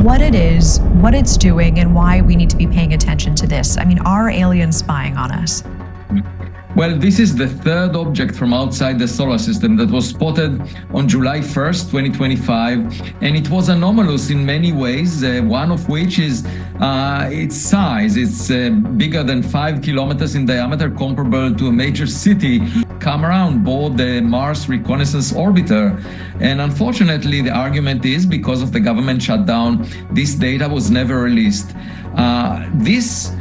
what it is, what it's doing, and why we need to be paying attention to this? I mean, are aliens spying on us? Well, this is the third object from outside the solar system that was spotted on July 1st, 2025, and it was anomalous in many ways, one of which is its size. It's bigger than 5 kilometers in diameter, comparable to a major city. Come around board the Mars Reconnaissance Orbiter. And unfortunately, the argument is because of the government shutdown, this data was never released. This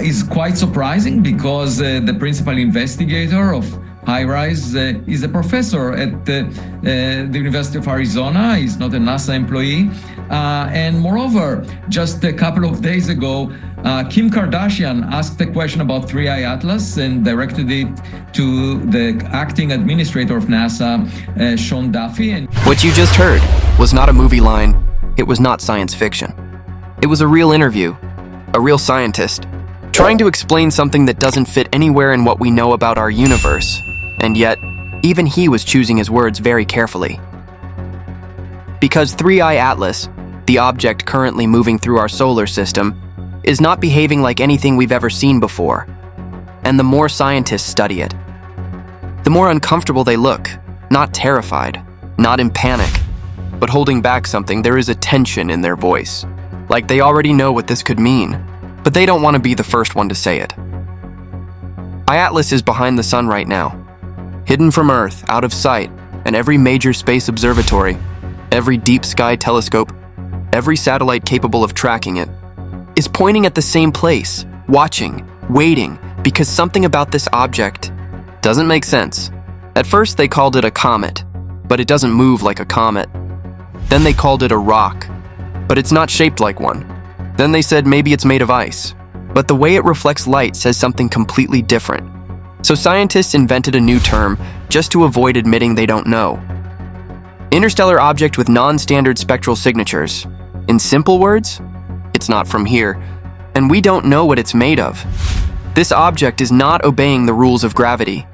is quite surprising because the principal investigator of HiRISE is a professor at the University of Arizona. He's not a NASA employee. And moreover, just a couple of days ago, Kim Kardashian asked a question about 3I Atlas and directed it to the acting administrator of NASA, Sean Duffy. And what you just heard was not a movie line. It was not science fiction. It was a real interview, a real scientist, trying to explain something that doesn't fit anywhere in what we know about our universe. And yet, even he was choosing his words very carefully. Because 3I Atlas, the object currently moving through our solar system, is not behaving like anything we've ever seen before. And the more scientists study it, the more uncomfortable they look, not terrified, not in panic, but holding back something. There is a tension in their voice, like they already know what this could mean, but they don't want to be the first one to say it. IATLAS is behind the sun right now, hidden from Earth, out of sight, and every major space observatory, every deep sky telescope, every satellite capable of tracking it, is pointing at the same place, watching, waiting, because something about this object doesn't make sense. At first they called it a comet, but it doesn't move like a comet. Then they called it a rock, but it's not shaped like one. Then they said maybe it's made of ice, but the way it reflects light says something completely different. So scientists invented a new term just to avoid admitting they don't know. Interstellar object with non-standard spectral signatures. In simple words, it's not from here, and we don't know what it's made of. This object is not obeying the rules of gravity.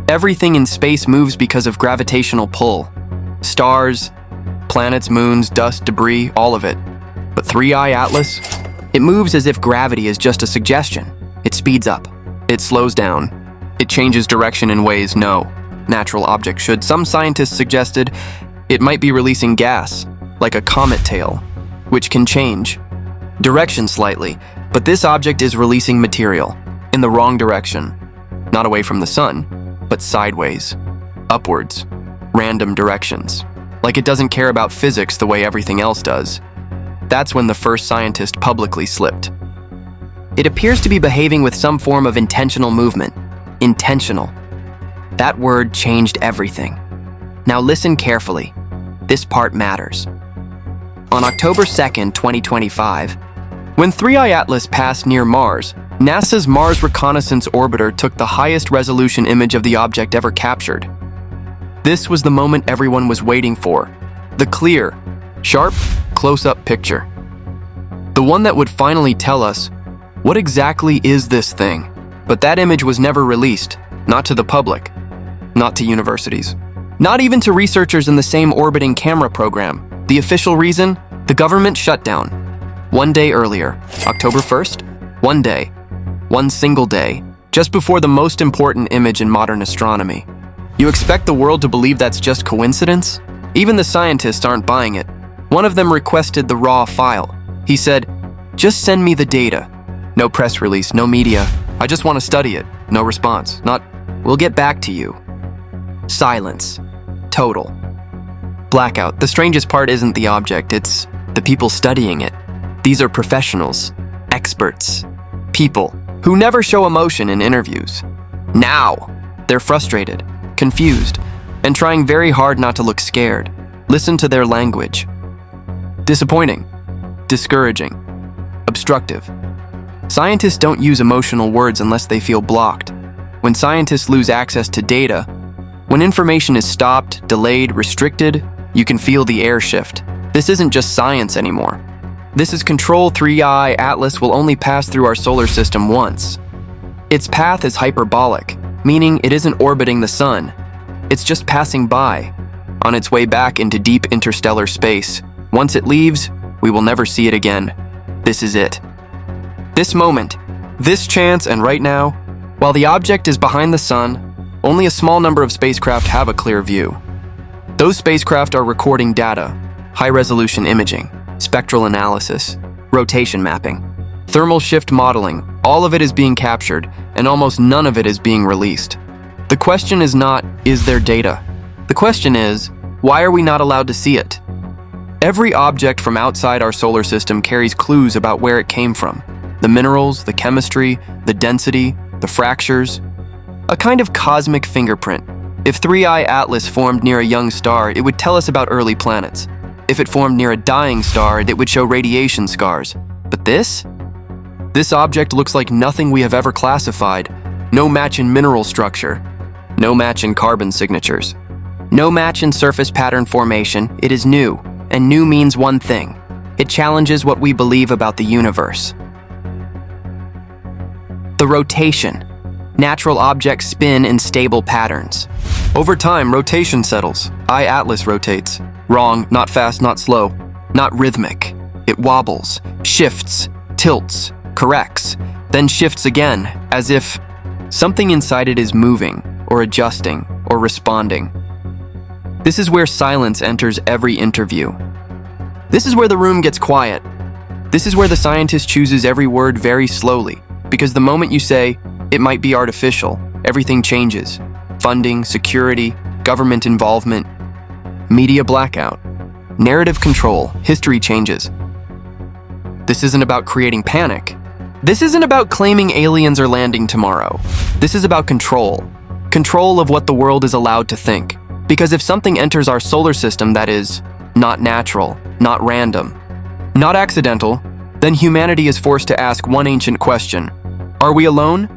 Everything in space moves because of gravitational pull. Stars, planets, moons, dust, debris, all of it. But 3I Atlas, it moves as if gravity is just a suggestion. It speeds up, it slows down, it changes direction in ways no natural object should. Some scientists suggested it might be releasing gas, like a comet tail, which can change direction slightly, but this object is releasing material in the wrong direction, not away from the sun, but sideways, upwards, random directions, like it doesn't care about physics the way everything else does. That's when the first scientist publicly slipped. It appears to be behaving with some form of intentional movement. Intentional. That word changed everything. Now listen carefully. This part matters. On October 2nd, 2025, when 3I Atlas passed near Mars, NASA's Mars Reconnaissance Orbiter took the highest resolution image of the object ever captured. This was the moment everyone was waiting for. The clear, sharp, close-up picture. The one that would finally tell us, what exactly is this thing? But that image was never released, not to the public, not to universities, not even to researchers in the same orbiting camera program. The official reason? The government shutdown. One day earlier, October 1st, one day, one single day, just before the most important image in modern astronomy. You expect the world to believe that's just coincidence? Even the scientists aren't buying it. One of them requested the raw file. He said, just send me the data. No press release, no media. I just want to study it. No response. Not, we'll get back to you. Silence. Total. Blackout. The strangest part isn't the object, it's the people studying it. These are professionals, experts, people who never show emotion in interviews. Now, they're frustrated, confused, and trying very hard not to look scared. Listen to their language. Disappointing, discouraging, obstructive. Scientists don't use emotional words unless they feel blocked. When scientists lose access to data, when information is stopped, delayed, restricted, you can feel the air shift. This isn't just science anymore. This is control. 3I Atlas will only pass through our solar system once. Its path is hyperbolic, meaning it isn't orbiting the sun. It's just passing by, on its way back into deep interstellar space. Once it leaves, We will never see it again. This is it. This moment, this chance, and right now, while the object is behind the sun, only a small number of spacecraft have a clear view. Those spacecraft are recording data, high-resolution imaging, spectral analysis, rotation mapping, thermal shift modeling. All of it is being captured, and almost none of it is being released. The question is not, is there data? The question is, why are we not allowed to see it? Every object from outside our solar system carries clues about where it came from. The minerals, the chemistry, the density, the fractures. A kind of cosmic fingerprint. If 3I Atlas formed near a young star, it would tell us about early planets. If it formed near a dying star, it would show radiation scars. But this? This object looks like nothing we have ever classified. No match in mineral structure. No match in carbon signatures. No match in surface pattern formation. It is new, and new means one thing. It challenges what we believe about the universe. The rotation. Natural objects spin in stable patterns. Over time, rotation settles. I-Atlas rotates. Wrong, not fast, not slow. Not rhythmic. It wobbles, shifts, tilts, corrects, then shifts again, as if something inside it is moving, or adjusting, or responding. This is where silence enters every interview. This is where the room gets quiet. This is where the scientist chooses every word very slowly, because the moment you say, it might be artificial, everything changes. Funding, security, government involvement, media blackout, narrative control, history changes. This isn't about creating panic. This isn't about claiming aliens are landing tomorrow. This is about control. Control of what the world is allowed to think. Because if something enters our solar system that is not natural, not random, not accidental, then humanity is forced to ask one ancient question. Are we alone?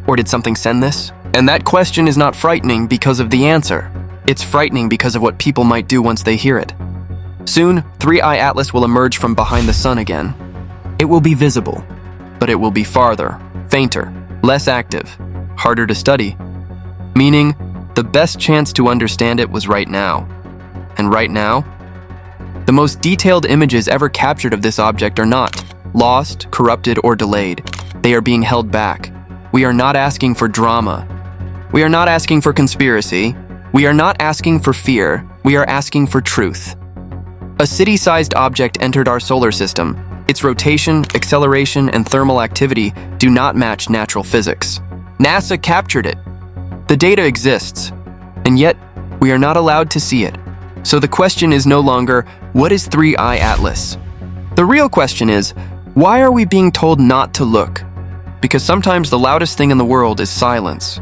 Or did something send this? And that question is not frightening because of the answer. It's frightening because of what people might do once they hear it. Soon, 3I Atlas will emerge from behind the sun again. It will be visible, but it will be farther, fainter, less active, harder to study. Meaning, the best chance to understand it was right now. And right now, the most detailed images ever captured of this object are not lost, corrupted, or delayed. They are being held back. We are not asking for drama. We are not asking for conspiracy. We are not asking for fear. We are asking for truth. A city-sized object entered our solar system. Its rotation, acceleration, and thermal activity do not match natural physics. NASA captured it. The data exists, and yet we are not allowed to see it. So the question is no longer, what is 3I Atlas? The real question is, why are we being told not to look? Because sometimes the loudest thing in the world is silence.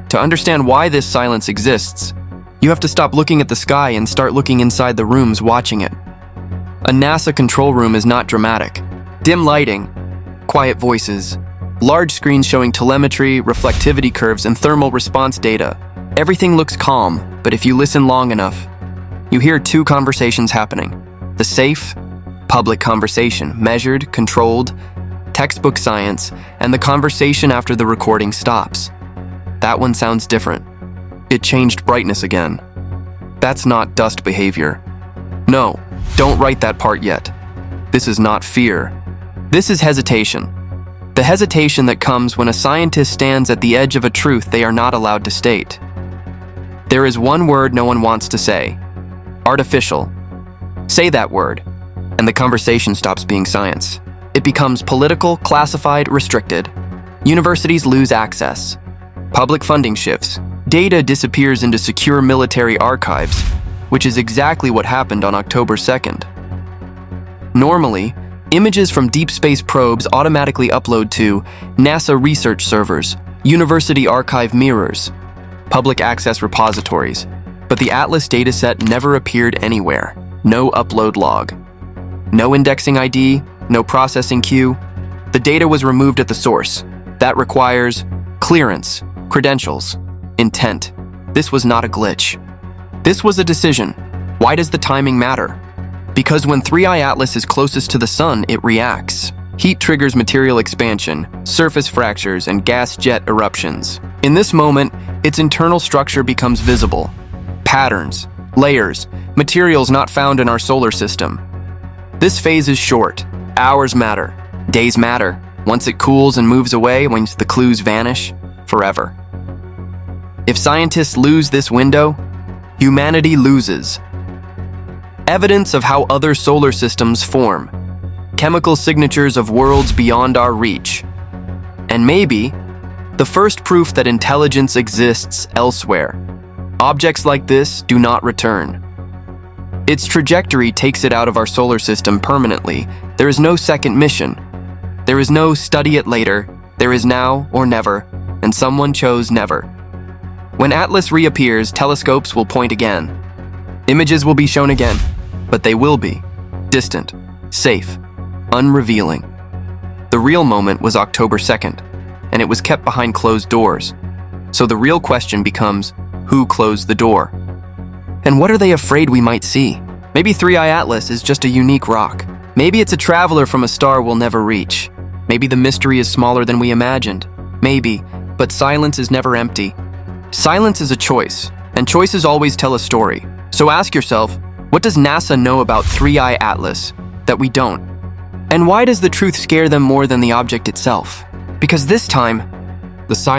To understand why this silence exists, you have to stop looking at the sky and start looking inside the rooms watching it. A NASA control room is not dramatic. Dim lighting, quiet voices, large screens showing telemetry, reflectivity curves, and thermal response data. Everything looks calm, but if you listen long enough, you hear two conversations happening. The safe, public conversation, measured, controlled, textbook science, and the conversation after the recording stops. That one sounds different. It changed brightness again. That's not dust behavior. No, don't write that part yet. This is not fear. This is hesitation. The hesitation that comes when a scientist stands at the edge of a truth they are not allowed to state. There is one word no one wants to say. Artificial. Say that word, and the conversation stops being science. It becomes political, classified, restricted. Universities lose access. Public funding shifts. Data disappears into secure military archives, which is exactly what happened on October 2nd. Normally, images from deep space probes automatically upload to NASA research servers, university archive mirrors, public access repositories, but the Atlas dataset never appeared anywhere. No upload log. No indexing ID, no processing queue. The data was removed at the source. That requires clearance, credentials, intent. This was not a glitch. This was a decision. Why does the timing matter? Because when 3I Atlas is closest to the sun, it reacts. Heat triggers material expansion, surface fractures, and gas jet eruptions. In this moment, its internal structure becomes visible. Patterns, layers, materials not found in our solar system. This phase is short. Hours matter. Days matter. Once it cools and moves away, once the clues vanish, forever. If scientists lose this window, humanity loses. Evidence of how other solar systems form. Chemical signatures of worlds beyond our reach. And maybe, the first proof that intelligence exists elsewhere. Objects like this do not return. Its trajectory takes it out of our solar system permanently. There is no second mission. There is no study it later. There is now or never, and someone chose never. When Atlas reappears, telescopes will point again. Images will be shown again, but they will be distant, safe, unrevealing. The real moment was October 2nd, and it was kept behind closed doors. So the real question becomes, who closed the door? And what are they afraid we might see? Maybe 3i Atlas is just a unique rock. Maybe it's a traveler from a star we'll never reach. Maybe the mystery is smaller than we imagined. Maybe, but silence is never empty. Silence is a choice, and choices always tell a story. So ask yourself, what does NASA know about 3i Atlas that we don't? And why does the truth scare them more than the object itself? Because this time, the silence